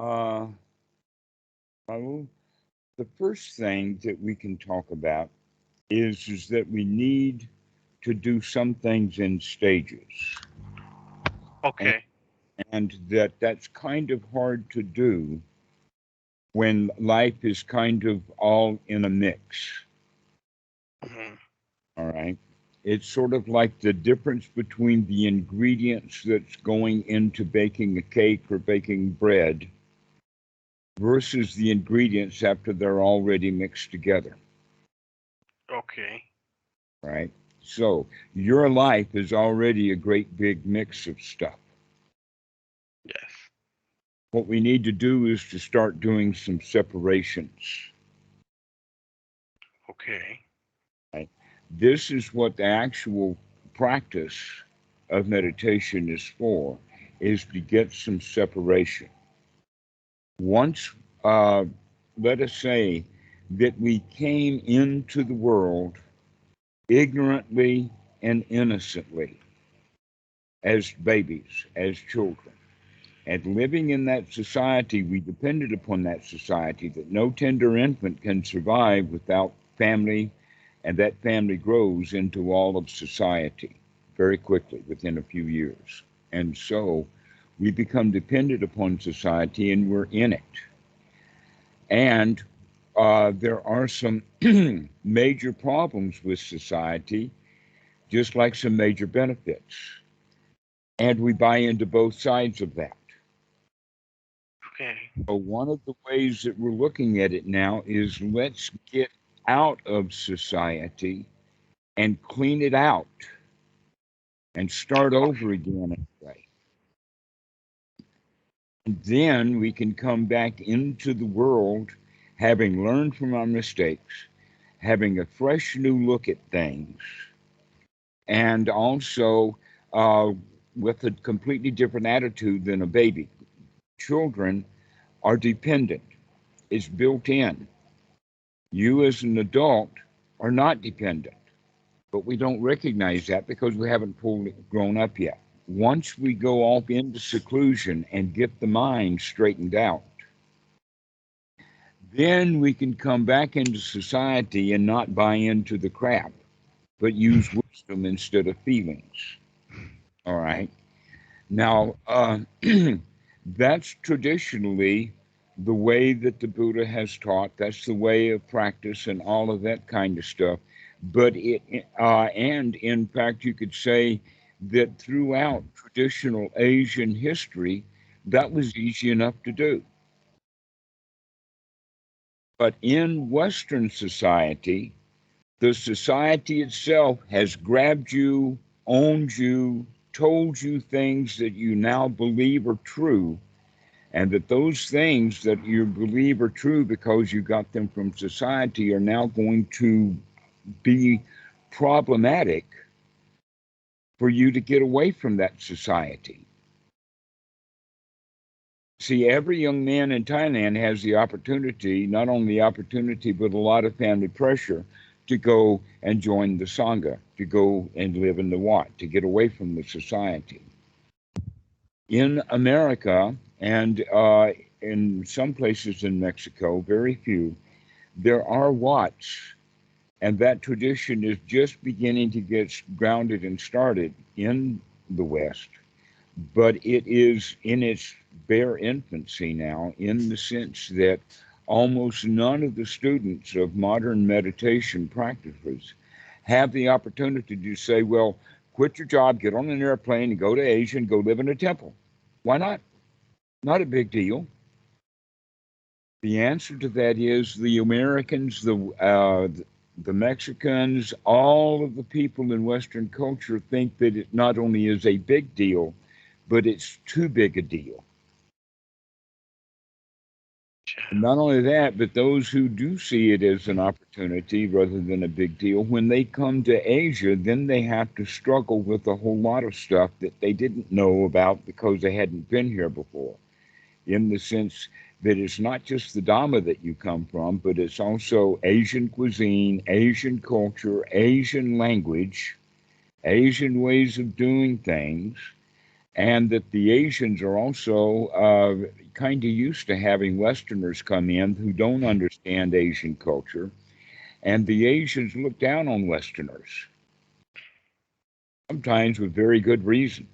Uh, Raul, the first thing that we can talk about is that we need to do some things in stages, and, Okay. and that's kind of hard to do when life is kind of all in a mix. Hmm. All right. It's sort of like the difference between the ingredients that's going into baking a cake or baking bread versus the ingredients after they're already mixed together. Okay. Right. So your life is already a great big mix of stuff. Yes. What we need to do is to start doing some separations. Okay. Right. This is what the actual practice of meditation is for, is to get some separation. Once, uh, let us say that we came into the world ignorantly and innocently as babies, as children. And living in that society, we depended upon that society, that no tender infant can survive without family, and that family grows into all of society very quickly within a few years. And so we become dependent upon society and we're in it. And there are some major problems with society, just like some major benefits. And we buy into both sides of that. Okay. So one of the ways that we're looking at it now is let's get out of society and clean it out and start over again in a way. And then we can come back into the world having learned from our mistakes, having a fresh new look at things, and also uh, with a completely different attitude than a baby. Children are dependent, it's built in. You, as an adult, are not dependent, but we don't recognize that because we haven't fully grown up yet. Once we go off into seclusion and get the mind straightened out, then we can come back into society and not buy into the crap, but use wisdom instead of feelings. All right. Now, that's traditionally the way that the Buddha has taught. That's the way of practice and all of that kind of stuff. But and in fact, you could say that throughout traditional Asian history, that was easy enough to do. But in Western society, the society itself has grabbed you, owned you, told you things that you now believe are true, and that those things that you believe are true because you got them from society are now going to be problematic for you to get away from that society. See, every young man in Thailand has the opportunity, not only the opportunity, but a lot of family pressure to go and join the Sangha, to go and live in the Wat, to get away from the society. In America and in some places in Mexico, very few, there are Wats, and that tradition is just beginning to get grounded and started in the West, but it is in its bare infancy now, in the sense that almost none of the students of modern meditation practices have the opportunity to say, well, quit your job, get on an airplane, and go to Asia and go live in a temple. Why not? Not a big deal. The answer to that is the Americans, the Mexicans, all of the people in Western culture think that it not only is a big deal, but it's too big a deal. And not only that, but those who do see it as an opportunity rather than a big deal, when they come to Asia, then they have to struggle with a whole lot of stuff that they didn't know about because they hadn't been here before. In the sense that it's not just the Dhamma that you come from, but it's also Asian cuisine, Asian culture, Asian language, Asian ways of doing things. and that the Asians are also kind of used to having Westerners come in who don't understand Asian culture, and the Asians look down on Westerners, sometimes with very good reasons.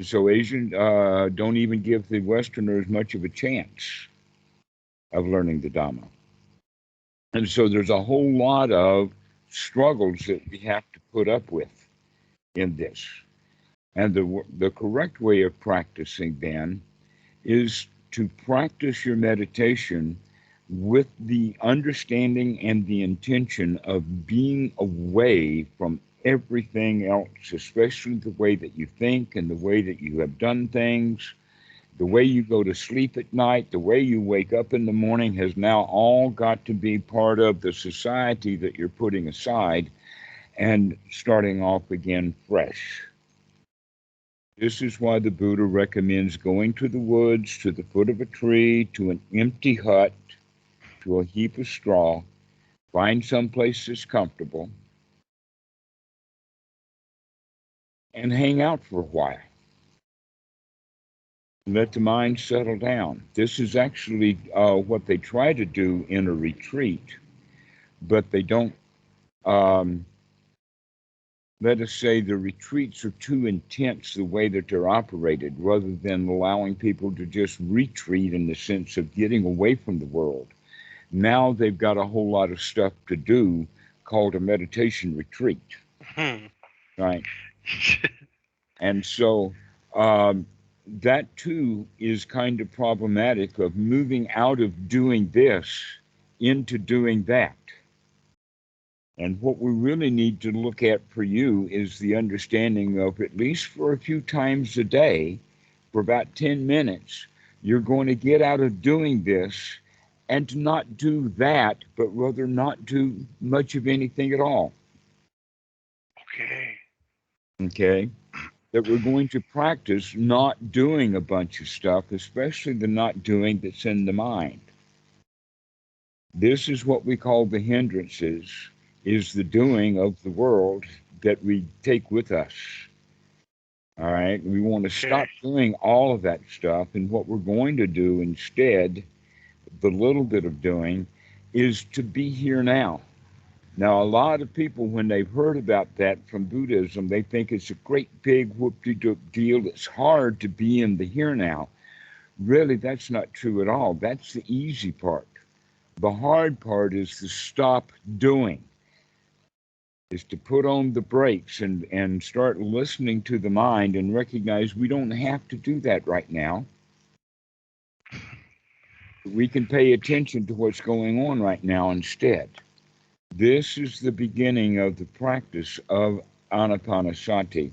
So Asians don't even give the Westerners much of a chance of learning the Dhamma. And so there's a whole lot of struggles that we have to put up with in this. And the correct way of practicing then is to practice your meditation with the understanding and the intention of being away from everything else, especially the way that you think and the way that you have done things. The way you go to sleep at night, the way you wake up in the morning has now all got to be part of the society that you're putting aside and starting off again fresh. This is why the Buddha recommends going to the woods, to the foot of a tree, to an empty hut, to a heap of straw, find some place that's comfortable, and hang out for a while. Let the mind settle down. This is actually what they try to do in a retreat, but they don't, let us say the retreats are too intense the way that they're operated, rather than allowing people to just retreat in the sense of getting away from the world. Now they've got a whole lot of stuff to do called a meditation retreat, right? And so that too is kind of problematic of moving out of doing this into doing that. And what we really need to look at for you is the understanding of, at least for a few times a day, for about 10 minutes, you're going to get out of doing this and to not do that, but rather not do much of anything at all. Okay. Okay? That we're going to practice not doing a bunch of stuff, especially the not doing that's in the mind. This is what we call the hindrances, is the doing of the world that we take with us. All right? We want to stop doing all of that stuff, and what we're going to do instead, the little bit of doing, is to be here now. Now, a lot of people, when they've heard about that from Buddhism, they think it's a great big whoop-de-doop deal. It's hard to be in the here now. Really, that's not true at all. That's the easy part. The hard part is to stop doing, is to put on the brakes and start listening to the mind and recognize we don't have to do that right now. We can pay attention to what's going on right now instead. This is the beginning of the practice of Anapanasati.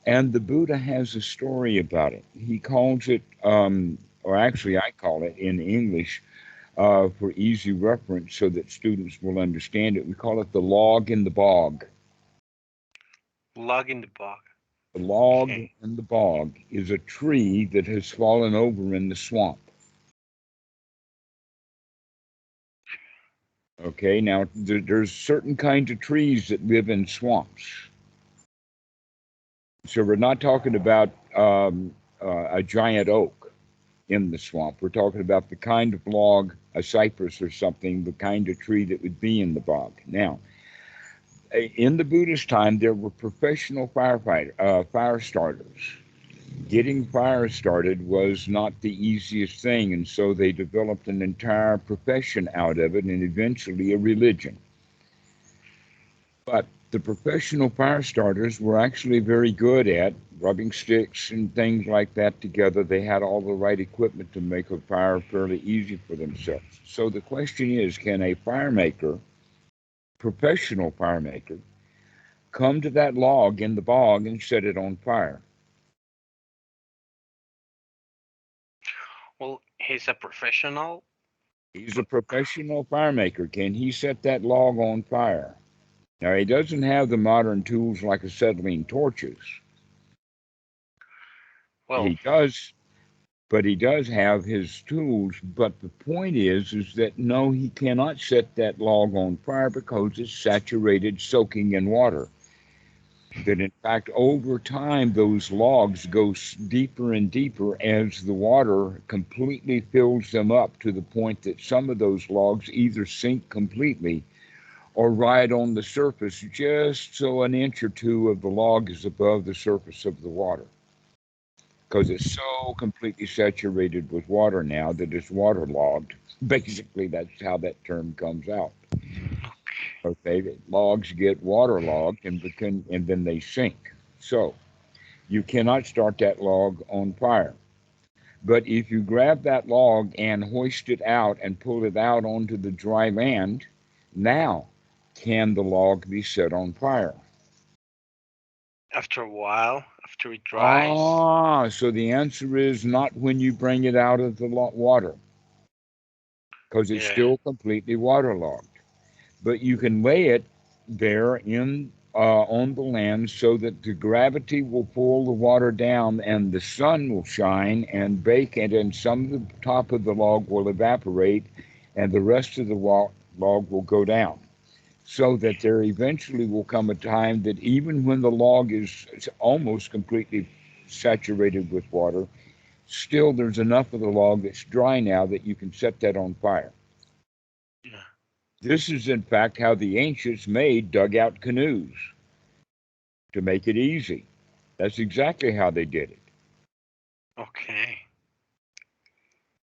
And the Buddha has a story about it. He calls it, or actually I call it in English, for easy reference so that students will understand it, we call it the log in the bog. Log in the bog. The log in the bog is a tree that has fallen over in the swamp. Okay, now there's certain kinds of trees that live in swamps. So we're not talking about a giant oak in the swamp. We're talking about the kind of log, a cypress or something, the kind of tree that would be in the bog. Now, in the Buddhist time, there were professional fire starters. Getting fire started was not the easiest thing, and so they developed an entire profession out of it and eventually a religion. But the professional fire starters were actually very good at rubbing sticks and things like that together. They had all the right equipment to make a fire fairly easy for themselves. So the question is, can a professional fire maker, come to that log in the bog and set it on fire? Well, he's a professional. He's a professional fire maker. Can he set that log on fire? Now, he doesn't have the modern tools like acetylene torches. Well, he does have his tools, but the point is that no, he cannot set that log on fire because it's saturated, soaking in water. That in fact, over time, those logs go deeper and deeper as the water completely fills them up to the point that some of those logs either sink completely or ride on the surface just so an inch or two of the log is above the surface of the water. Because it's so completely saturated with water now that it's waterlogged. Basically, that's how that term comes out. Okay, logs get waterlogged and then they sink. So you cannot start that log on fire. But if you grab that log and hoist it out and pull it out onto the dry land, now can the log be set on fire? After a while, after it dries. So the answer is not when you bring it out of the water, because it's Yeah. still completely waterlogged. But you can lay it there in on the land so that the gravity will pull the water down and the sun will shine and bake it, and some of the top of the log will evaporate and the rest of the log will go down. So that there eventually will come a time that even when the log is almost completely saturated with water, still there's enough of the log that's dry now that you can set that on fire. Yeah. This is, in fact, how the ancients made dugout canoes to make it easy. That's exactly how they did it. Okay.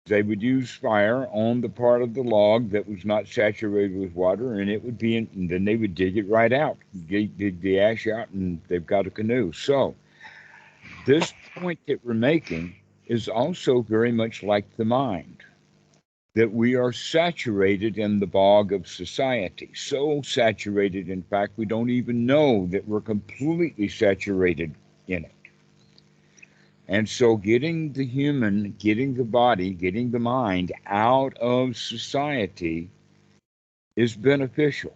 They would use fire on the part of the log that was not saturated with water, and it would be, and then they would dig it right out, dig the ash out, and they've got a canoe. So, this point that we're making is also very much like the mind, that we are saturated in the bog of society. So saturated, in fact, we don't even know that we're completely saturated in it. And so, getting the human, getting the body, getting the mind out of society is beneficial.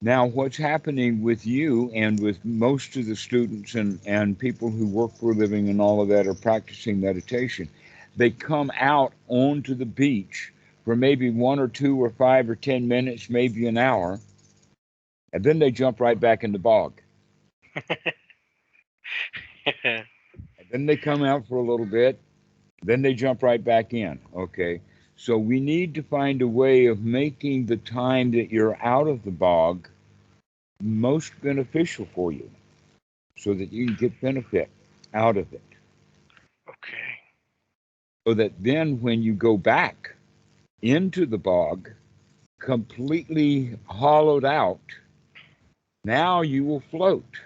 Now, what's happening with you and with most of the students and people who work for a living and all of that are practicing meditation, they come out onto the beach for maybe 1 or 2 or 5 or 10 minutes, maybe an hour, and then they jump right back in the bog. Yeah. And then they come out for a little bit, then they jump right back in. Okay. So we need to find a way of making the time that you're out of the bog most beneficial for you so that you can get benefit out of it. Okay. So that then when you go back into the bog, completely hollowed out, now you will float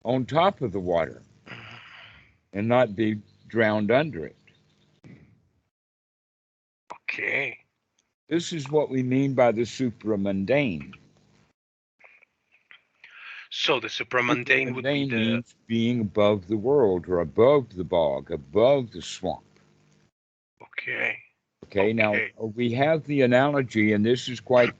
on top of the water and not be drowned under it. Okay. This is what we mean by the supramundane. So the supramundane would be Supramundane the. means being above the world or above the bog, above the swamp. Okay. Okay, now Okay. we have the analogy, and this is quite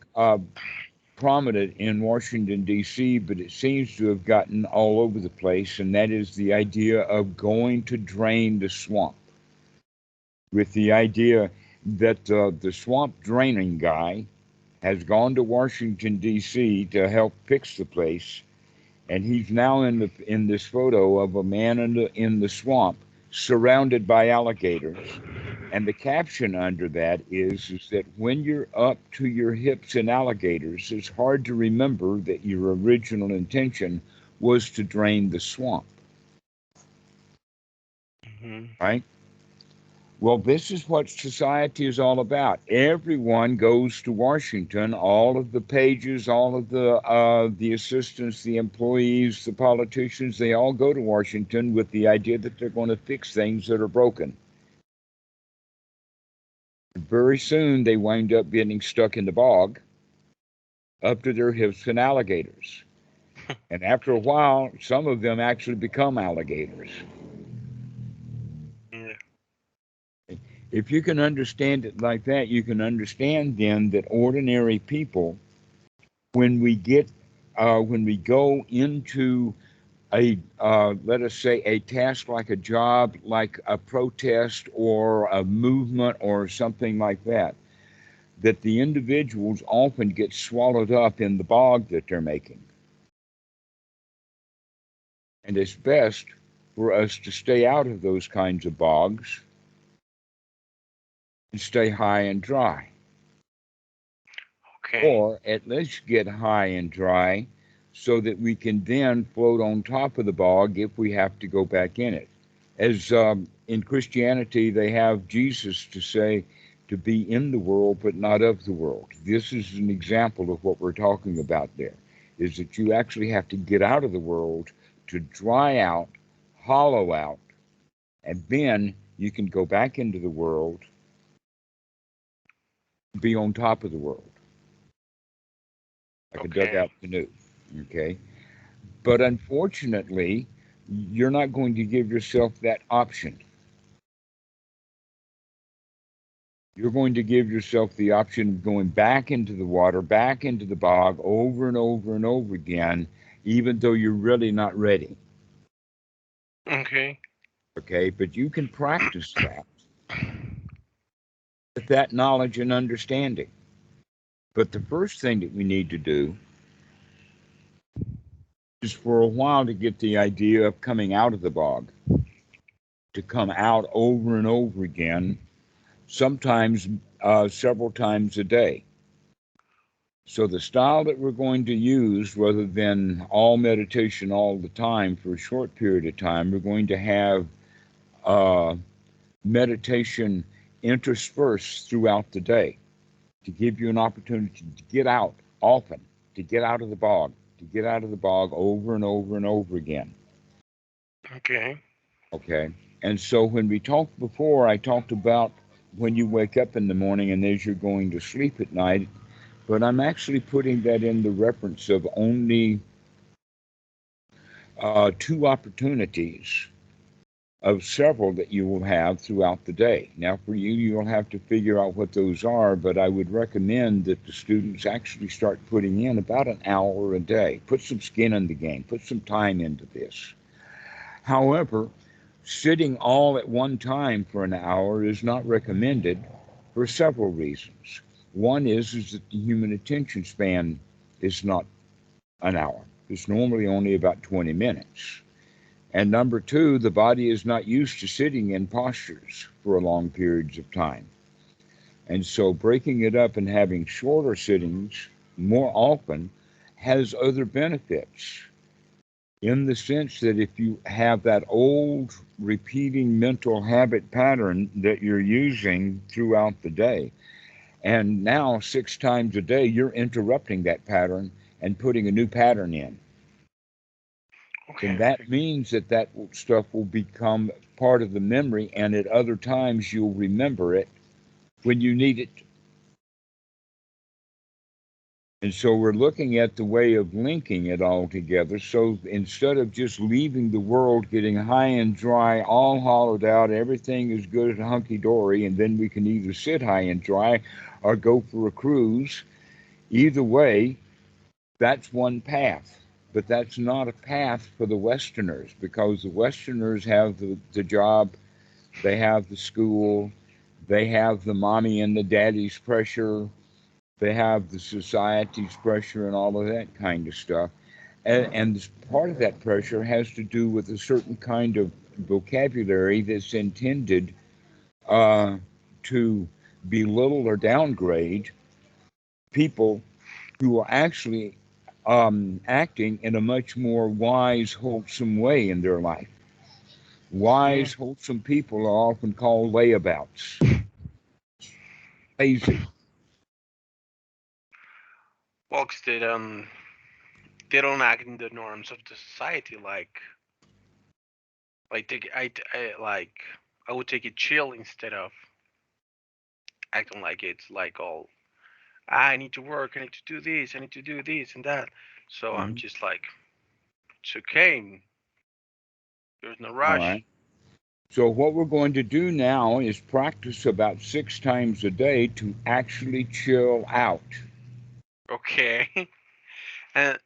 prominent in Washington, D.C., but it seems to have gotten all over the place, and that is the idea of going to drain the swamp. With the idea that the swamp draining guy has gone to Washington, D.C. to help fix the place, and he's now in this photo of a man in the swamp surrounded by alligators. And the caption under that is that when you're up to your hips in alligators, it's hard to remember that your original intention was to drain the swamp, Hmm. right? Well, this is what society is all about. Everyone goes to Washington. All of the pages, all of the assistants, the employees, the politicians, they all go to Washington with the idea that they're going to fix things that are broken. Very soon, they wind up getting stuck in the bog, up to their hips in alligators. And after a while, some of them actually become alligators. Yeah. If you can understand it like that, you can understand then that ordinary people, when when we go into a let us say a task like a job, like a protest or a movement or something like that, that the individuals often get swallowed up in the bog that they're making. And it's best for us to stay out of those kinds of bogs and stay high and dry. Okay. Or at least get high and dry so that we can then float on top of the bog if we have to go back in it. As in Christianity, they have Jesus to say to be in the world but not of the world. This is an example of what we're talking about there, is that you actually have to get out of the world to dry out, hollow out, and then you can go back into the world, be on top of the world, like a Okay. dugout canoe. Okay? But unfortunately, you're not going to give yourself that option. You're going to give yourself the option of going back into the water, back into the bog over and over and over again, even though you're really not ready. Okay. Okay? But you can practice that with that knowledge and understanding. But the first thing that we need to do is for a while to get the idea of coming out of the bog, to come out over and over again, sometimes several times a day. So the style that we're going to use, rather than all meditation all the time for a short period of time, we're going to have uh, meditation interspersed throughout the day to give you an opportunity to get out often, to get out of the bog, to get out of the bog over and over and over again. Okay. Okay. And so when we talked before, I talked about when you wake up in the morning and as you're going to sleep at night, but I'm actually putting that in the reference of only two opportunities of several that you will have throughout the day. Now, for you, you'll have to figure out what those are, but I would recommend that the students actually start putting in about an hour a day. Put some skin in the game, put some time into this. However, sitting all at one time for an hour is not recommended for several reasons. One is that the human attention span is not an hour. It's normally only about 20 minutes. And number two, the body is not used to sitting in postures for long periods of time. And so breaking it up and having shorter sittings more often has other benefits, in the sense that if you have that old repeating mental habit pattern that you're using throughout the day, and now 6 times a day you're interrupting that pattern and putting a new pattern in, then Okay. that means that that stuff will become part of the memory, and at other times you'll remember it when you need it. And so we're looking at the way of linking it all together. So instead of just leaving the world getting high and dry, all hollowed out, everything is good and hunky dory, and then we can either sit high and dry or go for a cruise. Either way, that's one path. But that's not a path for the Westerners, because the Westerners have the job, they have the school, they have the mommy and the daddy's pressure, they have the society's pressure and all of that kind of stuff. And part of that pressure has to do with a certain kind of vocabulary that's intended uh, to belittle or downgrade people who are actually acting in a much more wise, wholesome way in their life. Mm. Wise, wholesome people are often called layabouts, lazy. Well, 'cause they don't act in the norms of the society. Like I would take it chill instead of acting like it's like all I need to work, I need to do this, I need to do this and that. So I'm Mhm. just like, it's okay. There's no All rush. right. So what we're going to do now is practice about 6 times a day to actually chill out. Okay. and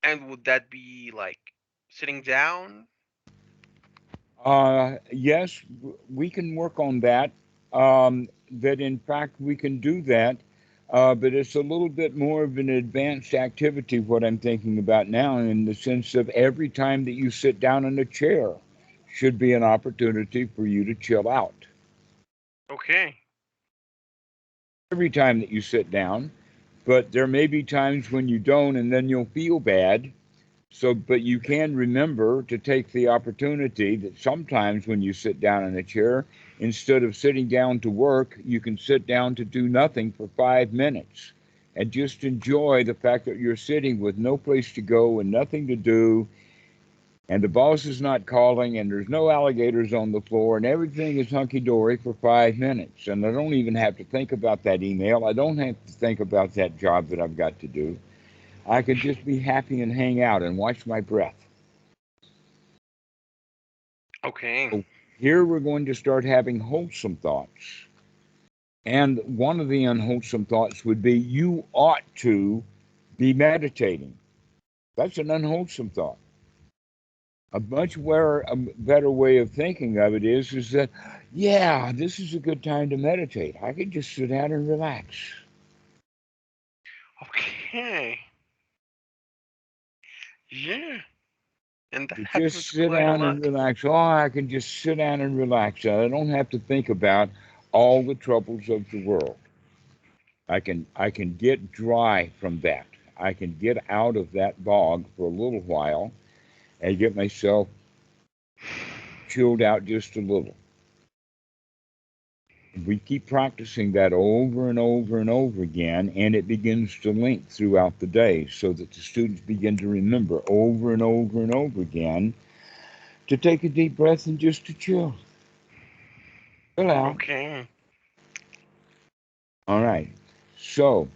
and would that be like sitting down? Yes, we can work on that. That in fact we can do that. But it's a little bit more of an advanced activity, what I'm thinking about now, in the sense of every time that you sit down in a chair should be an opportunity for you to chill out. Okay. Every time that you sit down, but there may be times when you don't, and then you'll feel bad. So, but you can remember to take the opportunity that sometimes when you sit down in a chair, instead of sitting down to work, you can sit down to do nothing for 5 minutes and just enjoy the fact that you're sitting with no place to go and nothing to do, and the boss is not calling, and there's no alligators on the floor, and everything is hunky dory for 5 minutes. And I don't even have to think about that email. I don't have to think about that job that I've got to do. I could just be happy and hang out and watch my breath. Okay. So here we're going to start having wholesome thoughts. And one of the unwholesome thoughts would be, you ought to be meditating. That's an unwholesome thought. A better way of thinking of it is that, yeah, this is a good time to meditate. I could just sit down and relax. Okay. Yeah. And that To happens just sit quite a down and lot. relax. Oh, I can just sit down and relax. I don't have to think about all the troubles of the world. I can get dry from that. I can get out of that bog for a little while and get myself chilled out just a little. We keep practicing that over and over and over again, and it begins to link throughout the day so that the students begin to remember over and over and over again to take a deep breath and just to chill. Chill out. Okay. All right. So,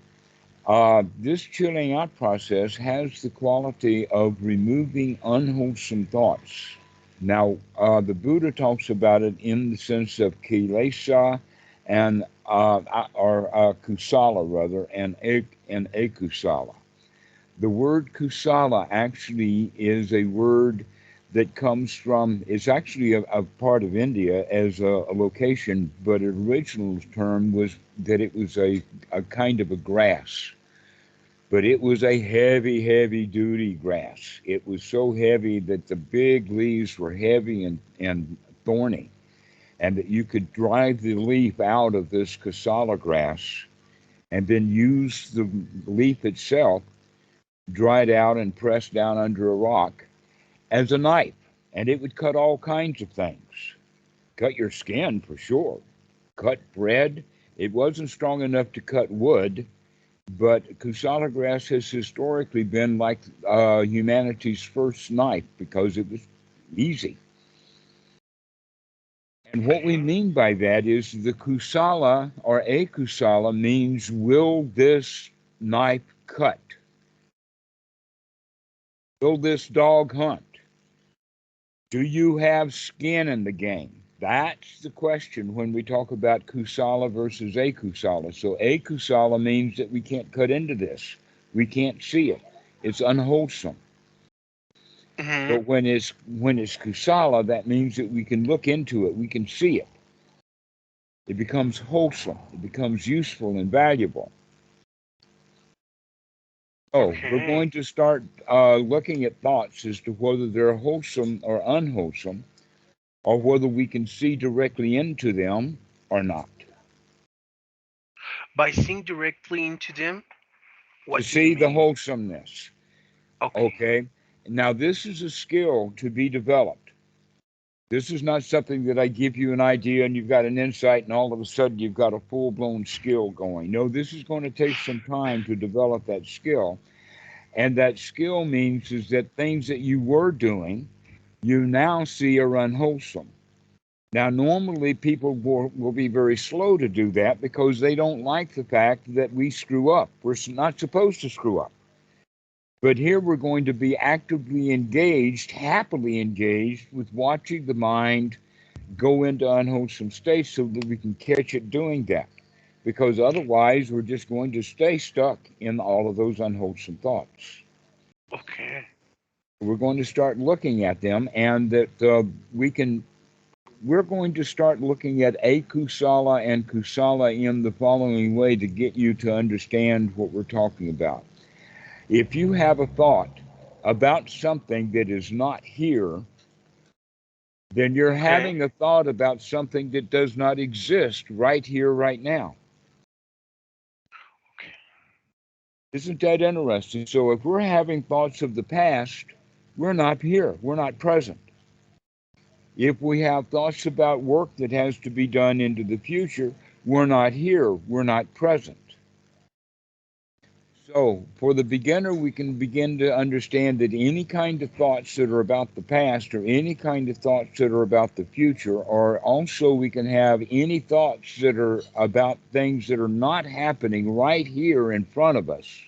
this chilling out process has the quality of removing unwholesome thoughts. Now, the Buddha talks about it in the sense of kilesa and or kusala rather, and akusala. The word kusala actually is a word that comes from, it's actually a part of India as a location, but its original term was that it was a kind of a grass. But it was a heavy, heavy duty grass. It was so heavy that the big leaves were heavy and thorny, and that you could drive the leaf out of this Kusala grass and then use the leaf itself, dried out and pressed down under a rock, as a knife. And it would cut all kinds of things. Cut your skin for sure. Cut bread. It wasn't strong enough to cut wood, but Kusala grass has historically been like humanity's first knife because it was easy. And what we Okay. mean by that is the Kusala or Akusala means, will this knife cut? Will this dog hunt? Do you have skin in the game? That's the question when we talk about Kusala versus Akusala. So Akusala means that we can't cut into this. We can't see it. It's unwholesome. Hmm. But when it's Kusala, that means that we can look into it, we can see it. It becomes wholesome. It becomes useful and valuable. Oh, we're Okay. going to start looking at thoughts as to whether they're wholesome or unwholesome, or whether we can see directly into them or not. By seeing directly into them, To what do you see the mean? wholesomeness. Okay. Okay. Now, this is a skill to be developed. This is not something that I give you an idea and you've got an insight and all of a sudden you've got a full blown skill going. No, this is going to take some time to develop that skill. And that skill means is that things that you were doing, you now see are unwholesome. Now, normally people will be very slow to do that because they don't like the fact that we screw up. We're not supposed to screw up. But here we're going to be actively engaged, happily engaged with watching the mind go into unwholesome states so that we can catch it doing that. Because otherwise, we're just going to stay stuck in all of those unwholesome thoughts. Okay. We're going to start looking at them, and that we can we're going to start looking at Akusala and Kusala in the following way to get you to understand what we're talking about. If you have a thought about something that is not here, then you're Okay. having a thought about something that does not exist right here, right now. Okay. Isn't that interesting? So if we're having thoughts of the past, we're not here, we're not present. If we have thoughts about work that has to be done into the future, we're not here, we're not present. So, for the beginner, we can begin to understand that any kind of thoughts that are about the past or any kind of thoughts that are about the future, or also we can have any thoughts that are about things that are not happening right here in front of us,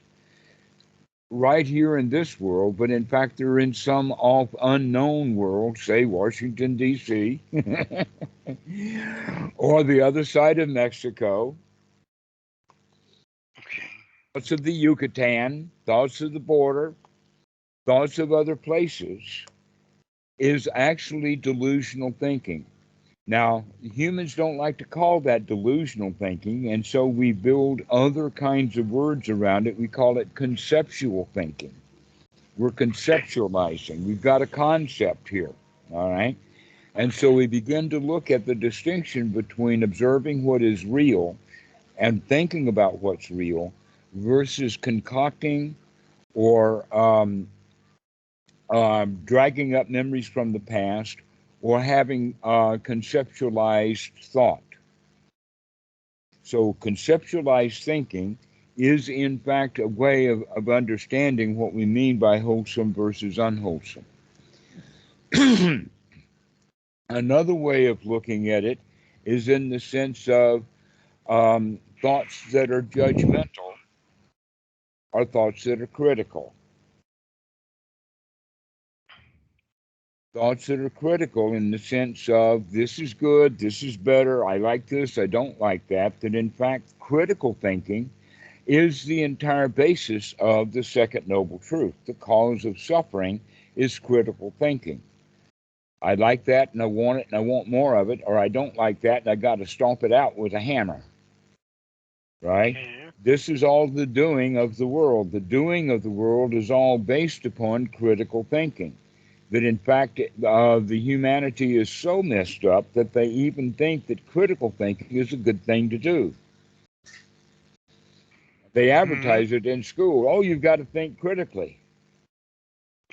right here in this world, but in fact they're in some off unknown world, say Washington, D.C., or the other side of Mexico, Okay. thoughts of the Yucatan, thoughts of the border, thoughts of other places, is actually delusional thinking. Now, humans don't like to call that delusional thinking, and so we build other kinds of words around it. We call it conceptual thinking. We're Okay. conceptualizing. We've got a concept here, all right? And so Okay. we begin to look at the distinction between observing what is real and thinking about what's real versus concocting or dragging up memories from the past or having conceptualized thought. So, conceptualized thinking is, in fact, a way of understanding what we mean by wholesome versus unwholesome. Another way of looking at it is in the sense of thoughts that are judgmental are thoughts that are critical. Thoughts that are critical in the sense of this is good, this is better, I like this, I don't like that, that in fact, critical thinking is the entire basis of the second noble truth. The cause of suffering is critical thinking. I like that and I want it and I want more of it, or I don't like that and I got to stomp it out with a hammer, right? Okay. This is all the doing of the world. The doing of the world is all based upon critical thinking. That in fact, the humanity is so messed up that they even think that critical thinking is a good thing to do. They Hmm. advertise it in school. Oh, you've got to think critically.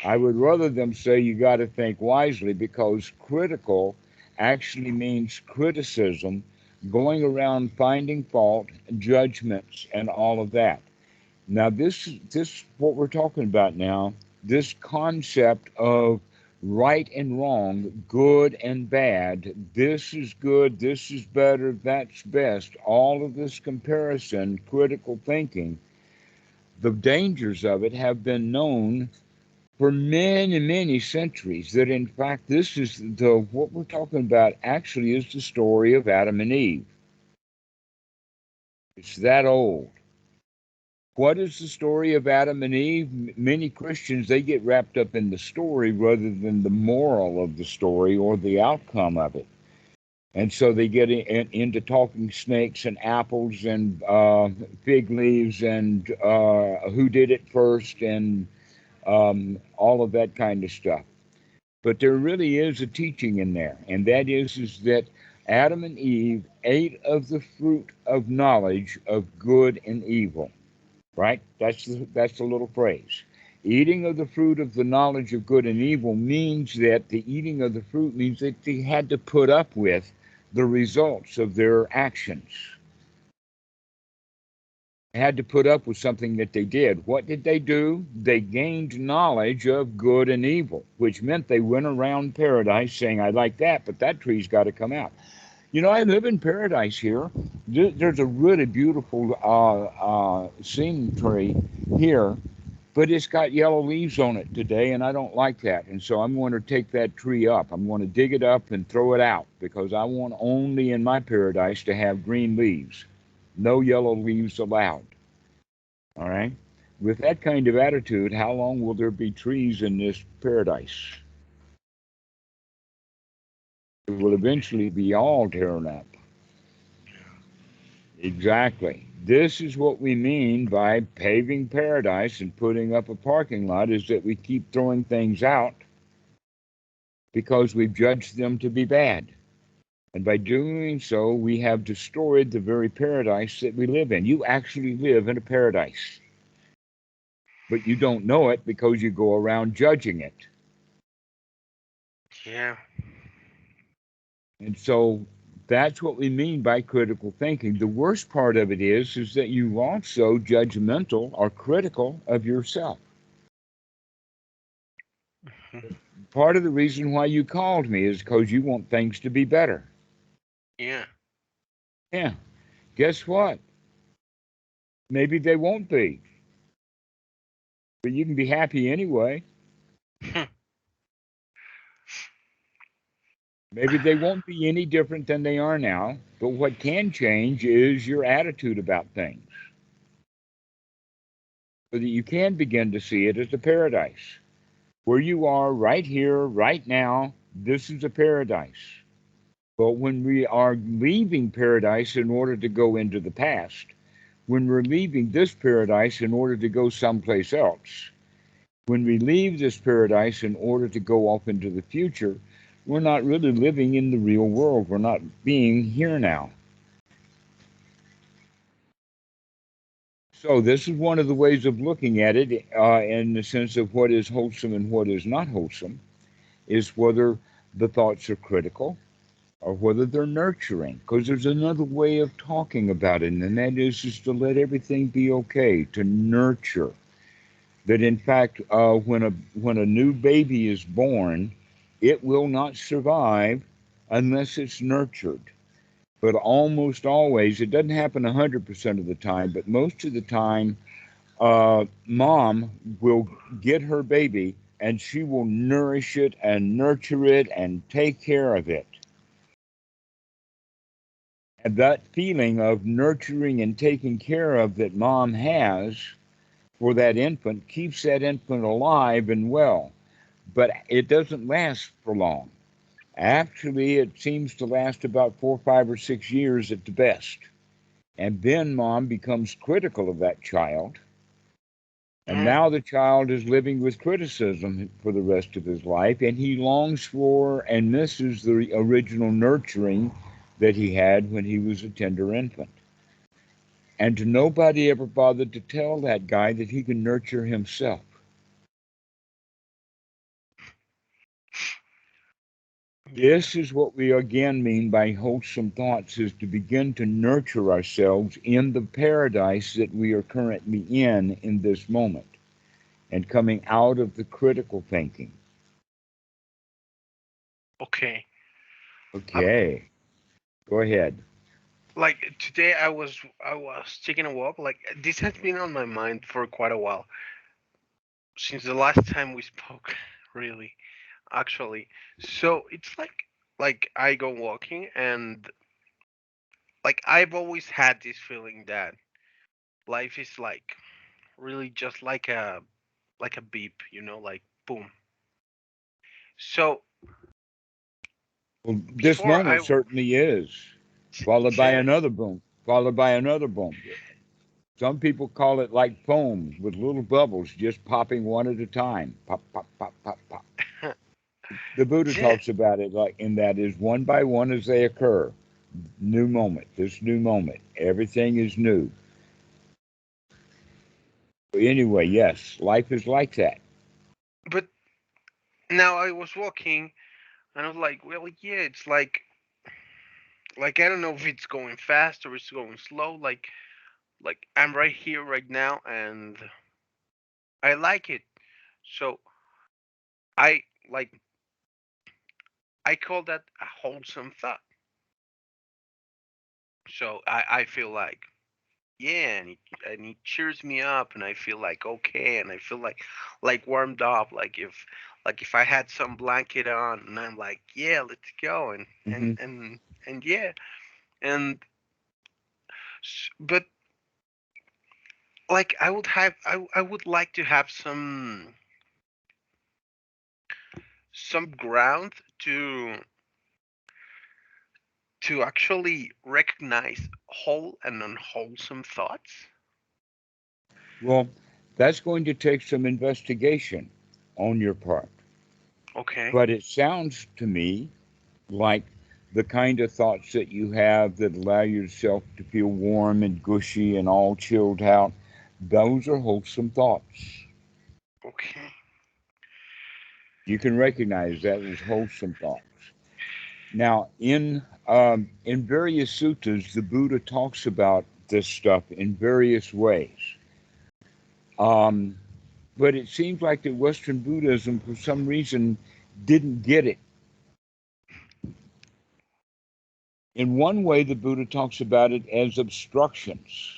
I would rather them say you got to think wisely because critical actually means criticism, going around finding fault, judgments, and all of that. Now, this what we're talking about now. This concept of right and wrong, good and bad. This is good. This is better. That's best. All of this comparison, critical thinking. The dangers of it have been known for many, many centuries. That in fact, this is the what we're talking about. Actually, is the story of Adam and Eve. It's that old. What is the story of Adam and Eve? Many Christians, they get wrapped up in the story rather than the moral of the story or the outcome of it. And so they get into talking snakes and apples and fig leaves and who did it first and all of that kind of stuff. But there really is a teaching in there, and that is that Adam and Eve ate of the fruit of knowledge of good and evil. Right? That's the little phrase. Eating of the fruit of the knowledge of good and evil means that the eating of the fruit means that they had to put up with the results of their actions. They had to put up with something that they did. What did they do? They gained knowledge of good and evil, which meant they went around paradise saying, I like that, but that tree's got to come out. You know, I live in paradise here. There's a really beautiful singing tree here, but it's got yellow leaves on it today, and I don't like that. And so I'm going to take that tree up. I'm going to dig it up and throw it out because I want only in my paradise to have green leaves. No yellow leaves allowed. All right? With that kind of attitude, how long will there be trees in this paradise? It will eventually be all torn up. Exactly. This is what we mean by paving paradise and putting up a parking lot, is that we keep throwing things out because we've judged them to be bad. And by doing so, we have destroyed the very paradise that we live in. You actually live in a paradise, but you don't know it because you go around judging it. Yeah. And so that's what we mean by critical thinking. The worst part of it is that you also judgmental or critical of yourself. Part of the reason why you called me is because you want things to be better. Yeah. Yeah. Guess what? Maybe they won't be, but you can be happy anyway. Maybe they won't be any different than they are now, but what can change is your attitude about things so that you can begin to see it as a paradise. Where you are right here, right now, this is a paradise. But when we are leaving paradise in order to go into the past, when we're leaving this paradise in order to go someplace else, when we leave this paradise in order to go off into the future, we're not really living in the real world. We're not being here now. So, this is one of the ways of looking at it in the sense of what is wholesome and what is not wholesome, is whether the thoughts are critical or whether they're nurturing. Because there's another way of talking about it, and that is to let everything be okay, to nurture. That in fact, when a new baby is born, it will not survive unless it's nurtured. But almost always, it doesn't happen 100% of the time, but most of the time, mom will get her baby and she will nourish it and nurture it and take care of it. And that feeling of nurturing and taking care of that mom has for that infant keeps that infant alive and well. But it doesn't last for long. Actually, it seems to last about 4, 5, or 6 years at the best. And then mom becomes critical of that child. And Mm. now the child is living with criticism for the rest of his life, and he longs for and misses the original nurturing that he had when he was a tender infant. And to nobody ever bothered to tell that guy that he can nurture himself. Yeah. This is what we again mean by wholesome thoughts, is to begin to nurture ourselves in the paradise that we are currently in this moment, and coming out of the critical thinking. Okay. Um, Okay, go ahead. like today, I was taking a walk. Like this has been on my mind for quite a while since the last time we spoke. Really, actually. So it's like I go walking and like I've always had this feeling that life is like really just like a beep, like boom. So Well, this before moment certainly is, followed by yeah, another boom, followed by another boom. Some people call it like foam with little bubbles just popping one at a time. Pop, pop, pop, pop, pop. The Buddha yeah, talks about it like in that is one by one as they occur. New moment, this new moment. Everything is new. But anyway, yes, life is like that. but now I was walking and I was like, well, yeah, it's like I don't know if it's going fast or it's going slow. Like I'm right here right now and I like it. So I like I call that a wholesome thought. So I feel like yeah, and it cheers me up, and I feel like okay, and I feel like warmed up, like if I had some blanket on, and I'm like yeah, let's go, and and Hmm. and and yeah, and but like I would like to have some ground to actually recognize whole and unwholesome thoughts? Well, that's going to take some investigation on your part. Okay. But it sounds to me like the kind of thoughts that you have that allow yourself to feel warm and gushy and all chilled out, those are wholesome thoughts. Okay. You can recognize that as wholesome thoughts. Now, in various suttas, the Buddha talks about this stuff in various ways. Um, but it seems like that Western Buddhism, for some reason, didn't get it. In one way, the Buddha talks about it as obstructions.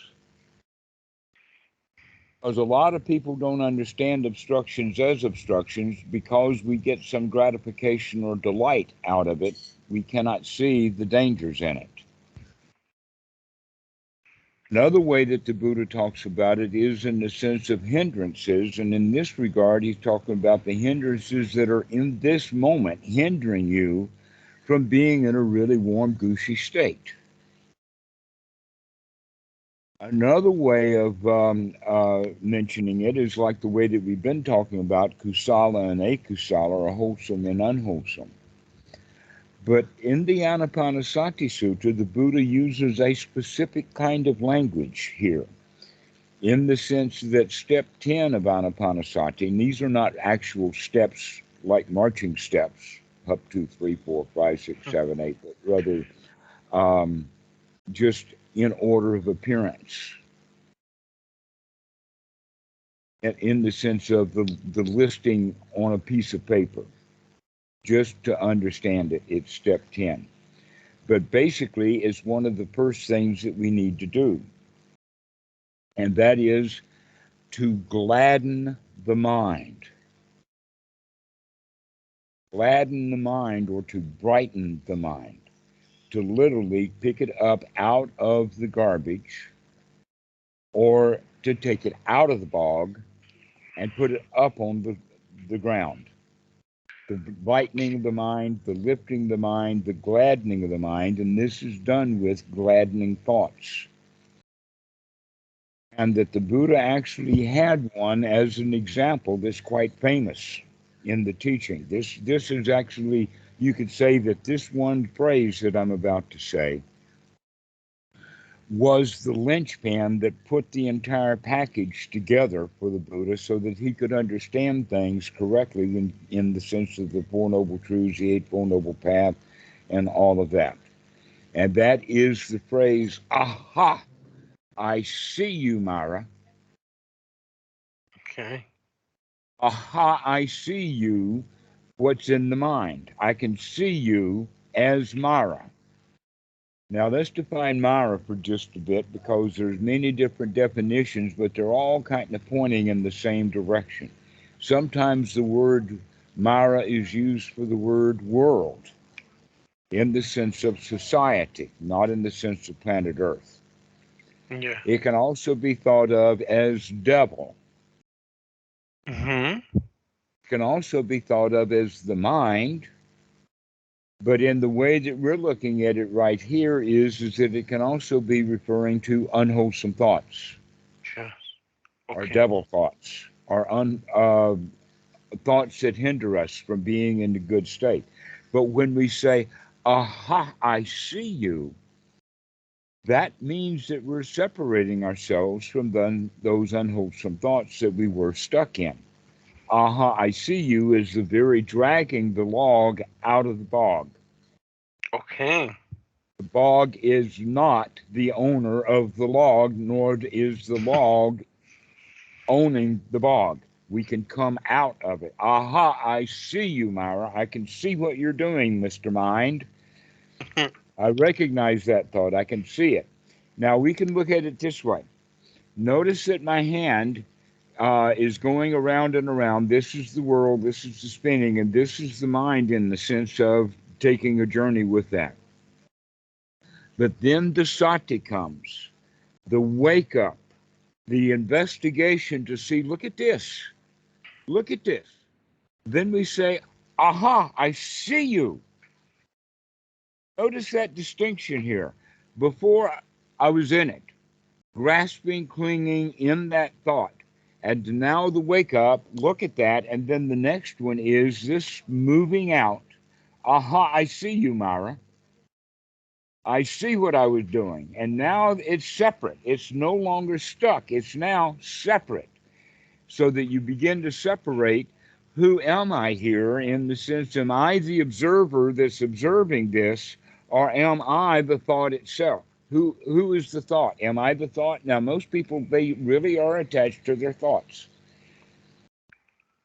Because a lot of people don't understand obstructions as obstructions because we get some gratification or delight out of it. We cannot see the dangers in it. Another way that the Buddha talks about it is in the sense of hindrances. And in this regard, he's talking about the hindrances that are in this moment hindering you from being in a really warm, gushy state. Another way of mentioning it is like the way that we've been talking about Kusala and Akusala, or wholesome and unwholesome. But in the Anapanasati Sutta, the Buddha uses a specific kind of language here, in the sense that step 10 of Anapanasati, and these are not actual steps like marching steps, up 2, 3, 4, 5, 6, 7, 8, but rather just in order of appearance. In the sense of the listing on a piece of paper, just to understand it, it's step 10. But basically, it's one of the first things that we need to do, and that is to gladden the mind. Gladden the mind, or to brighten the mind, to literally pick it up out of the garbage, or to take it out of the bog and put it up on the ground. The brightening of the mind, the lifting of the mind, the gladdening of the mind, and this is done with gladdening thoughts. And that the Buddha actually had one as an example that's quite famous in the teaching. This is actually, you could say that this one phrase that I'm about to say was the linchpin that put the entire package together for the Buddha so that he could understand things correctly in the sense of the Four Noble Truths, the Eightfold Noble Path, and all of that. And that is the phrase, aha, I see you, Mara. Okay. Aha, I see you, what's in the mind. I can see you as Mara. Now let's define Mara for just a bit, because there's many different definitions, but they're all kind of pointing in the same direction. Sometimes the word Mara is used for the word world, in the sense of society, not in the sense of planet Earth. Yeah. It can also be thought of as devil. Mm-hmm. It can also be thought of as the mind. But in the way that we're looking at it right here is that it can also be referring to unwholesome thoughts, Yes. or Okay. devil thoughts, or thoughts that hinder us from being in a good state. But when we say, aha, I see you, that means that we're separating ourselves from those unwholesome thoughts that we were stuck in. Aha, I see you is the very dragging the log out of the bog. Okay. The bog is not the owner of the log, nor is the log owning the bog. We can come out of it. Aha, I see you, Myra. I can see what you're doing, Mr. Mind. I recognize that thought. I can see it. Now, we can look at it this way. Notice that my hand is going around and around. This is the world, this is the spinning, and this is the mind in the sense of taking a journey with that. But then the sati comes, the wake up, the investigation to see, look at this, look at this. Then we say, aha, I see you. Notice that distinction here. Before I was in it, grasping, clinging in that thought. And now the wake up, look at that. And then the next one is this moving out. Aha, I see you, Myra. I see what I was doing. And now it's separate. It's no longer stuck. It's now separate. So that you begin to separate who am I here in the sense, am I the observer that's observing this, or am I the thought itself? Who is the thought? Am I the thought? Now, most people, they really are attached to their thoughts.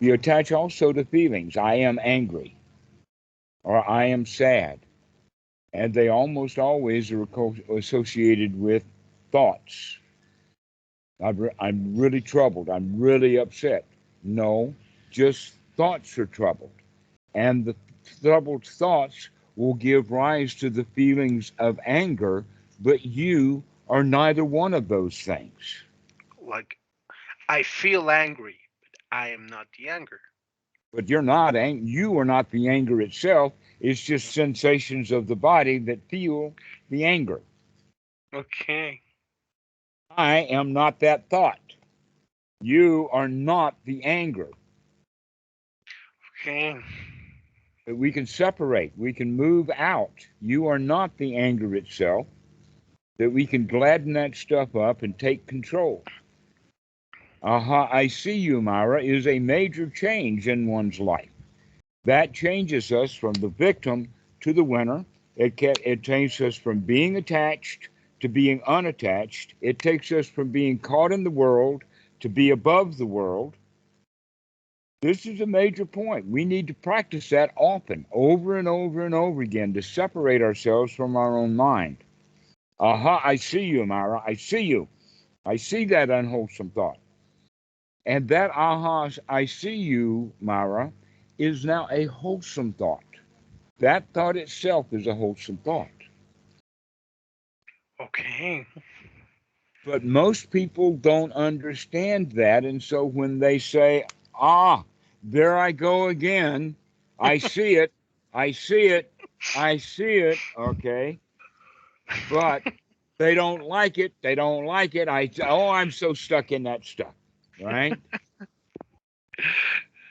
You attach also to feelings. I am angry, or I am sad. And they almost always are associated with thoughts. I'm really troubled. I'm really upset. No, just thoughts are troubled. And the troubled thoughts will give rise to the feelings of anger, but you are neither one of those things. Like I feel angry, but I am not the anger. But you're not you are not the anger itself. It's just sensations of the body that feel the anger. Okay. I am not that thought. You are not the anger. Okay. But we can separate. We can move out. You are not the anger itself. That we can gladden that stuff up and take control. Aha, I see you, Myra, is a major change in one's life. That changes us from the victim to the winner. It takes us from being attached to being unattached. It takes us from being caught in the world to be above the world. This is a major point. We need to practice that often, over and over and over again, to separate ourselves from our own mind. Aha, I see you, Myra. I see you. I see that unwholesome thought. And that aha, I see you, Myra, is now a wholesome thought. That thought itself is a wholesome thought. Okay. But most people don't understand that. And so when they say, ah, there I go again, I see it, I see it, I see it, okay, but they don't like it, they don't like it. I'm so stuck in that stuff, right?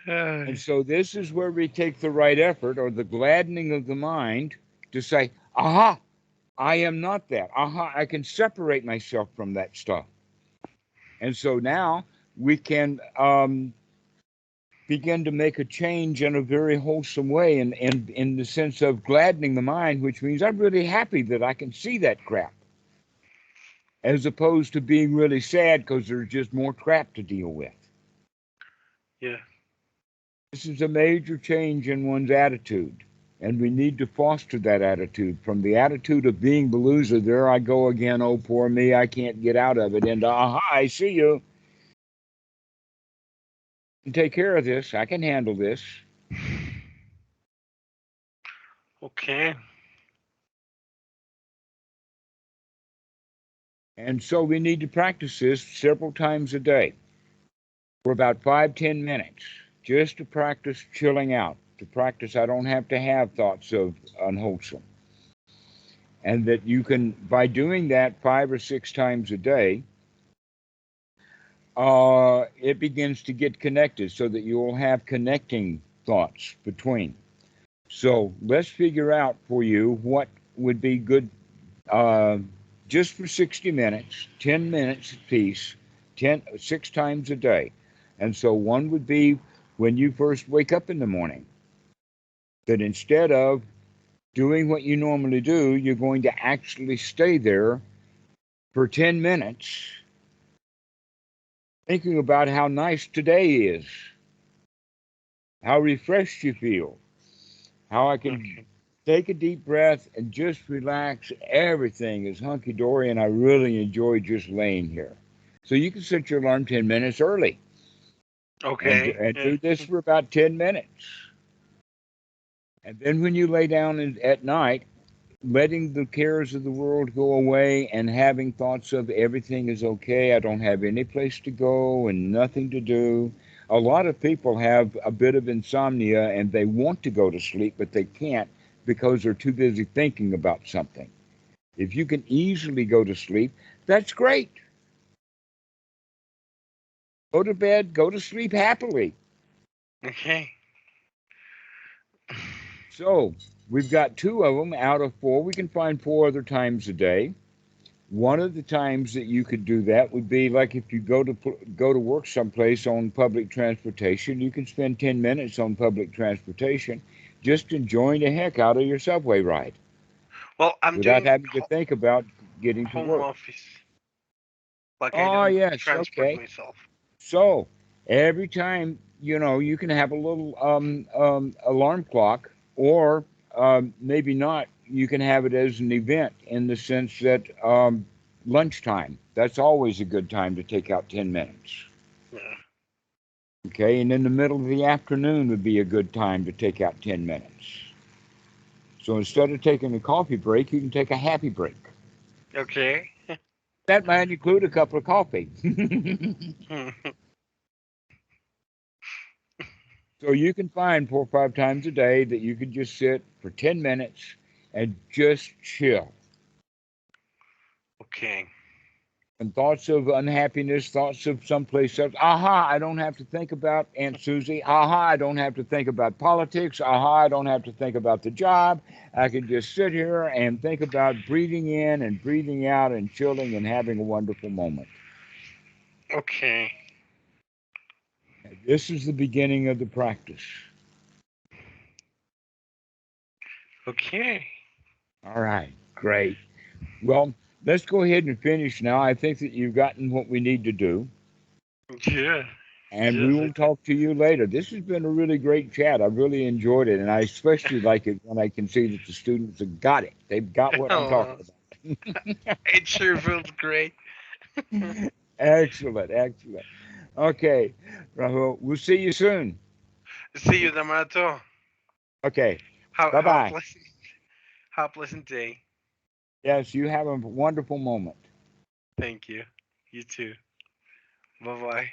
And so this is where we take the right effort or the gladdening of the mind to say, aha, I am not that. Aha, I can separate myself from that stuff. And so now we can begin to make a change in a very wholesome way in the sense of gladdening the mind, which means I'm really happy that I can see that crap, as opposed to being really sad because there's just more crap to deal with. Yeah. This is a major change in one's attitude. And we need to foster that attitude from the attitude of being the loser. There I go again. Oh, poor me. I can't get out of it. And aha, I see you. I can take care of this. I can handle this. Okay. And so we need to practice this several times a day for about 5-10 minutes, just to practice chilling out, to practice I don't have to have thoughts of unwholesome. And that you can, by doing that 5 or 6 times a day, it begins to get connected so that you'll have connecting thoughts between. So let's figure out for you what would be good uh, just for 60 minutes, 10 minutes apiece, 6 times a day. And so one would be when you first wake up in the morning, that instead of doing what you normally do, you're going to actually stay there for 10 minutes thinking about how nice today is, how refreshed you feel, how I can Okay. take a deep breath and just relax. Everything is hunky dory, and I really enjoy just laying here. So you can set your alarm 10 minutes early Okay. and Yeah. do this for about 10 minutes. And then when you lay down at night, letting the cares of the world go away and having thoughts of everything is okay. I don't have any place to go and nothing to do. A lot of people have a bit of insomnia and they want to go to sleep, but they can't because they're too busy thinking about something. If you can easily go to sleep, that's great. Go to bed, go to sleep happily. Okay. So we've got two of them out of four. We can find four other times a day. One of the times that you could do that would be like if you go to work someplace on public transportation. You can spend 10 minutes on public transportation, just enjoying the heck out of your subway ride Well, I'm without doing having to think about getting to home work. office. Like I Oh don't yes, transport okay. myself. So every time, you can have a little alarm clock, or maybe not. You can have it as an event in the sense that lunchtime. That's always a good time to take out 10 minutes. Yeah. Okay, and in the middle of the afternoon would be a good time to take out 10 minutes. So instead of taking a coffee break, you can take a happy break. Okay. That might include a cup of coffee. So you can find 4 or 5 times a day that you can just sit for 10 minutes and just chill. Okay. And thoughts of unhappiness, thoughts of someplace else. Aha, I don't have to think about Aunt Susie. Aha, I don't have to think about politics. Aha, I don't have to think about the job. I can just sit here and think about breathing in and breathing out and chilling and having a wonderful moment. Okay. And this is the beginning of the practice. Okay. All right, great. Well, let's go ahead and finish now. I think that you've gotten what we need to do, Yeah. and we Yes. will talk to you later. This has been a really great chat. I really enjoyed it, and I especially like it when I can see that the students have got it. They've got what I'm Oh, talking about. it sure feels great. Excellent, excellent. Okay, Rahul, we'll see you soon. See you, Dhammarato. Okay, Have a bye-bye. pleasant day. Yes, you have a wonderful moment. Thank you. You too. Bye bye.